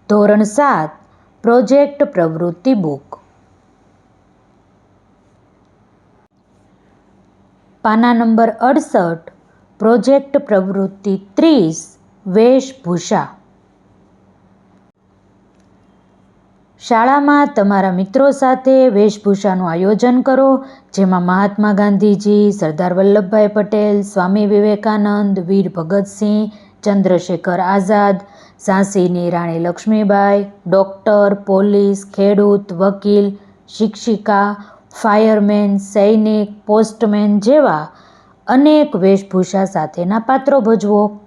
ધોરણ 7 પ્રોજેક્ટ પ્રવૃત્તિ બુક. પાના નંબર 68 પ્રોજેક્ટ પ્રવૃત્તિ 30 વેશભૂષા. શાળામાં તમારા મિત્રો સાથે વેશભૂષાનું આયોજન કરો, જેમાં મહાત્મા ગાંધીજી, સરદાર વલ્લભભાઈ પટેલ, સ્વામી વિવેકાનંદ, વીર ભગતસિંહ, ચંદ્રશેખર આઝાદ, ઝાંસીની રાણી લક્ષ્મીબાઈ, ડૉક્ટર, પોલીસ, ખેડૂત, વકીલ, શિક્ષિકા, ફાયરમેન, સૈનિક, પોસ્ટમેન જેવા અનેક વેશભૂષા સાથેના પાત્રો ભજવો.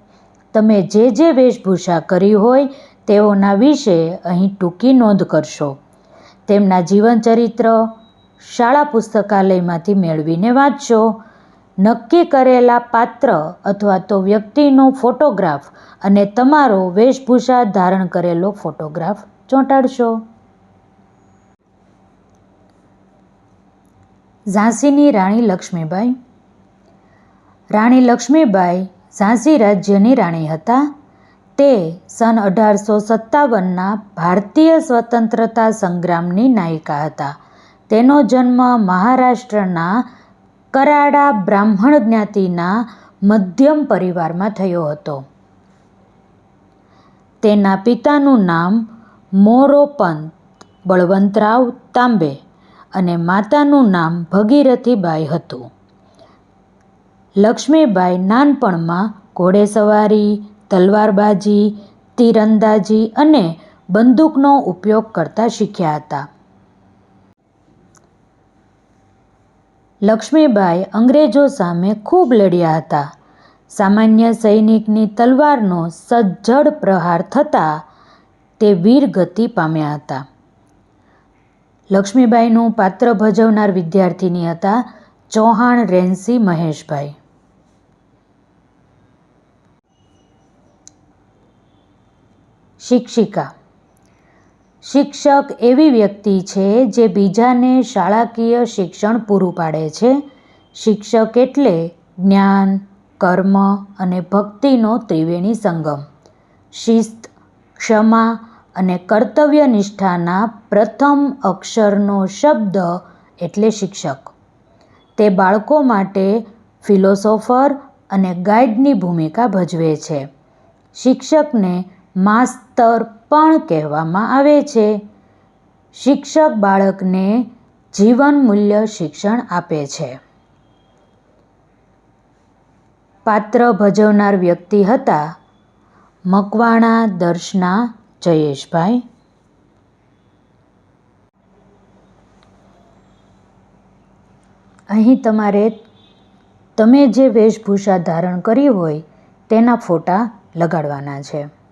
તમે જે વેશભૂષા કરી હોય તેઓના વિશે અહીં ટૂંકી નોંધ કરશો. તેમના જીવનચરિત્ર શાળા પુસ્તકાલયમાંથી મેળવીને વાંચશો. નક્કી કરેલા પાત્ર અથવા તો વ્યક્તિનો ફોટોગ્રાફ અને તમારો વેશભૂષા ધારણ કરેલો ફોટોગ્રાફ ચોંટાડશો. ઝાંસીની રાણી લક્ષ્મીબાઈ. રાણી લક્ષ્મીબાઈ ઝાંસી રાજ્યની રાણી હતા. તે સન 1857ના ભારતીય સ્વતંત્રતા સંગ્રામની નાયિકા હતા. તેનો જન્મ મહારાષ્ટ્રના કરાડા બ્રાહ્મણ જ્ઞાતિના મધ્યમ પરિવારમાં થયો હતો. તેના પિતાનું નામ મોરોપંત બળવંતરાવ તાંબે અને માતાનું નામ ભગીરથીબાઈ હતું. લક્ષ્મીબાઈ નાનપણમાં ઘોડેસવારી, તલવારબાજી, તીરંદાજી અને બંદૂકનો ઉપયોગ કરતા શીખ્યા હતા. લક્ષ્મીબાઈ અંગ્રેજો સામે ખૂબ લડ્યા હતા. સામાન્ય સૈનિકની તલવારનો સજ્જડ પ્રહાર થતાં તે વીરગતિ પામ્યા હતા. લક્ષ્મીબાઈનું પાત્ર ભજવનાર વિદ્યાર્થીની હતા ચૌહાણ રેન્સી મહેશભાઈ. શિક્ષિકા. શિક્ષક એવી વ્યક્તિ છે જે બીજાને શાળાકીય શિક્ષણ પૂરું પાડે છે. શિક્ષક એટલે જ્ઞાન, કર્મ અને ભક્તિનો ત્રિવેણી સંગમ. શિસ્ત, ક્ષમા અને કર્તવ્યનિષ્ઠાના પ્રથમ અક્ષરનો શબ્દ એટલે શિક્ષક. તે બાળકો માટે ફિલોસોફર અને ગાઈડની ભૂમિકા ભજવે છે. શિક્ષકને માસ્તર પણ કહેવામાં આવે છે. શિક્ષક બાળકને જીવન મૂલ્ય શિક્ષણ આપે છે. પાત્ર ભજવનાર વ્યક્તિ હતા મકવાણા દર્શના જયેશભાઈ. અહીં તમારે તમે જે વેશભૂષા ધારણ કરી હોય તેના ફોટા લગાડવાના છે.